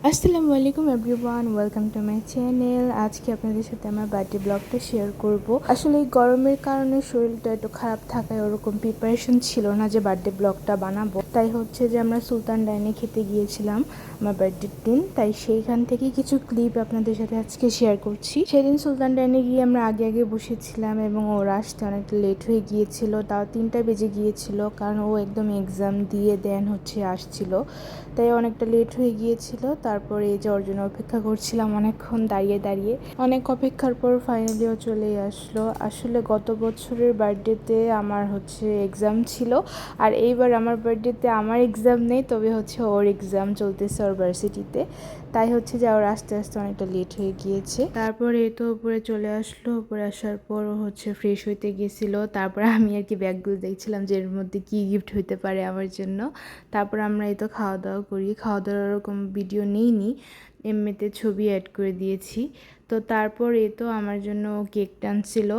আসসালামু আলাইকুম everyone, welcome to my channel. আজকে আপনাদের সাথে আমার বার্থডে ব্লগটা শেয়ার করব। আসলে এই গরমের কারণে শরীরটা একটু খারাপ থাকায় ওরকম প্রিপারেশন ছিল না যে বার্থডে ব্লগটা বানাবো। তাই হচ্ছে যে আমরা সুলতান ডাইনে খেতে গিয়েছিলাম আমার বার্থডের দিন, তাই সেইখান থেকে কিছু ক্লিপ আপনাদের সাথে আজকে শেয়ার করছি। সেদিন সুলতান ডাইনে গিয়ে আমরা আগে বসেছিলাম এবং ওর আসতে অনেকটা লেট হয়ে গিয়েছিল, তাও 3টা বেজে গিয়েছিল, কারণ ও একদম এক্সাম দিয়ে দেন হচ্ছে আসছিল, তাই অনেকটা লেট হয়ে গিয়েছিল। তারপরে এই যে ওর জন্য অপেক্ষা করছিলাম অনেকক্ষণ দাঁড়িয়ে অনেক অপেক্ষার পর ফাইনালিও চলে আসলো। আসলে গত বছরের বার্থডেতে আমার হচ্ছে এক্সাম ছিল, আর এইবার আমার বার্থডেতে আমার এক্সাম নেই, তবে হচ্ছে ওর এক্সাম চলতেছে ওর ভার্সিটিতে, তাই হচ্ছে যে ওর আস্তে অনেকটা লেট হয়ে গিয়েছে। তারপরে তো উপরে চলে আসলো, উপরে আসার পর হচ্ছে ফ্রেশ হইতে গেছিল। তারপর আমি আর কি ব্যাগগুলো দেখছিলাম যে এর মধ্যে কী গিফট হইতে পারে আমার জন্য। তারপর আমরা এই তো খাওয়া দাওয়া করি, খাওয়া দাওয়ার ওরকম ভিডিও নিইনি, এমনিতে ছবি অ্যাড করে দিয়েছি। তো তারপর এই তো আমার জন্য কেক টানছিল।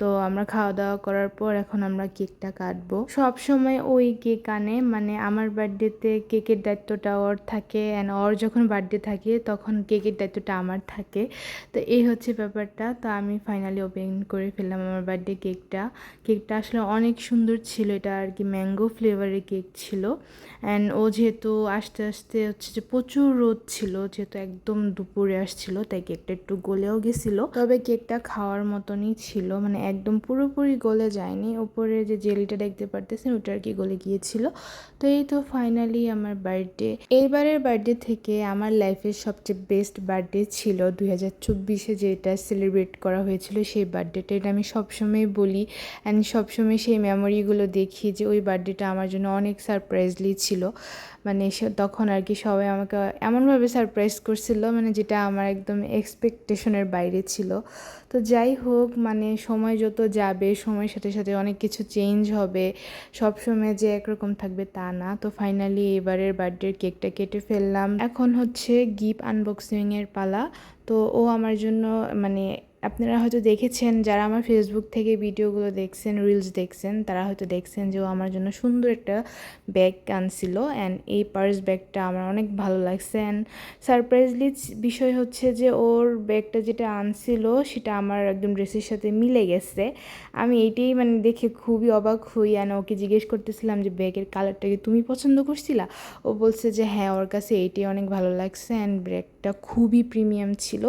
তো আমরা খাওয়া দাওয়া করার পর এখন আমরা কেকটা কাটবো। সব সময় ওই কেক আনে, মানে আমার বার্থডেতে কেকের দায়িত্বটা ওর থাকে, অ্যান্ড ওর যখন বার্থডে থাকে তখন কেকের দায়িত্বটা আমার থাকে। তো এই হচ্ছে ব্যাপারটা। তো আমি ফাইনালি ওপেন করে ফেললাম আমার বার্থডে কেকটা। কেকটা আসলে অনেক সুন্দর ছিল, এটা আর কি ম্যাঙ্গো ফ্লেভারের কেক ছিল। অ্যান্ড ও যেহেতু আস্তে হচ্ছে যে প্রচুর রোদ ছিল, যেহেতু একদম দুপুরে আসছিল, তাই কেকটা একটু গলেও গেছিলো, তবে কেকটা খাওয়ার মতনই ছিল, মানে একদম পুরোপুরি গলে যায়নি। ওপরে যে জেলিটা দেখতে পারতেছেন ওটা আর কি গলে গিয়েছিল। তো এই তো ফাইনালি আমার বার্থডে, এইবারের বার্থডে থেকে আমার লাইফের সবচেয়ে বেস্ট বার্থডে ছিল 2024-এ যেটা সেলিব্রেট করা হয়েছিল, সেই বার্থডেটা। এটা আমি সবসময় বলি অ্যান্ড সবসময় সেই মেমোরিগুলো দেখি যে ওই বার্থডেটা আমার জন্য অনেক সারপ্রাইজলি ছিল। মানে তখন আর কি সবাই আমাকে এমনভাবে সারপ্রাইজ করছিল, মানে যেটা আমার একদম এক্সপেকটেশনের বাইরে ছিল। তো যাই হোক, মানে সময় যত যাবে সময়ের সাথে অনেক কিছু চেঞ্জ হবে, সব সময় যে একরকম থাকবে তা না। তো ফাইনালি এবারের বার্থডের কেকটা কেটে ফেললাম, এখন হচ্ছে গিফট আনবক্সিংয়ের পালা। তো ও আমার জন্য, মানে আপনারা হয়তো দেখেছেন, যারা আমার ফেসবুক থেকে ভিডিওগুলো দেখছেন, রিলস দেখছেন, তারা হয়তো দেখছেন যে ও আমার জন্য সুন্দর একটা ব্যাগ আনছিল। অ্যান্ড এই পার্স ব্যাগটা আমার অনেক ভালো লাগছে। অ্যান্ড সারপ্রাইজলি বিষয় হচ্ছে যে ওর ব্যাগটা যেটা আনছিল সেটা আমার একদম ড্রেসের সাথে মিলে গেছে। আমি এইটাই মানে দেখে খুবই অবাক হই। অ্যান্ড ওকে জিজ্ঞেস করতেছিলাম যে ব্যাগের কালারটাকে তুমি পছন্দ করছিলা? ও বলছে যে হ্যাঁ, ওর কাছে এইটাই অনেক ভালো লাগছে, অ্যান্ড ব্যাগটা খুবই প্রিমিয়াম ছিল।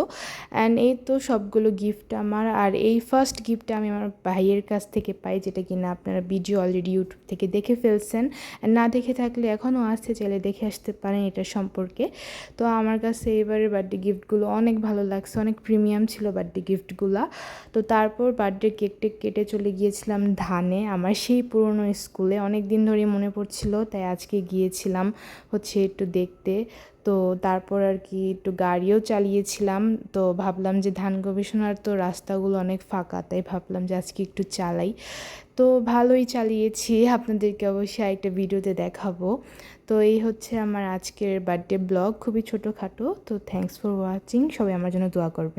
অ্যান্ড এই তো সবগুলো গিফট আমার। আর এই ফার্স্ট গিফটটা আমি আমার ভাইয়ের কাছ থেকে পাই, যেটা কিনা আপনারা ভিডিও অলরেডি ইউটিউব থেকে দেখে ফেলছেন, না দেখে থাকলে এখনও আসতে চাইলে দেখে আসতে পারেন এটার সম্পর্কে। তো আমার কাছে এবারের বার্থডে গিফটগুলো অনেক ভালো লাগছে, অনেক প্রিমিয়াম ছিল বার্থডে গিফটগুলো। তো তারপর বার্থডে কেকটা কেটে চলে গিয়েছিলাম ধানে, আমার সেই পুরনো স্কুলে, অনেক দিন ধরে মনে পড়ছিল, তাই আজকে গিয়েছিলাম হচ্ছে একটু দেখতে। তো তারপর আর কি একটু গাড়িও চালিয়েছিলাম, তো ভাবলাম যে ধান গবেষণার তো রাস্তাগুলো অনেক ফাঁকা, তাই ভাবলাম যে আজকে একটু চালাই। তো ভালোই চালিয়েছি, আপনাদেরকে অবশ্যই একটা ভিডিওতে দেখাবো। তো এই হচ্ছে আমার আজকের বার্থডে ব্লগ, খুবই ছোটোখাটো। তো থ্যাঙ্কস ফর ওয়াচিং, সবাই আমার জন্য দোয়া করবেন।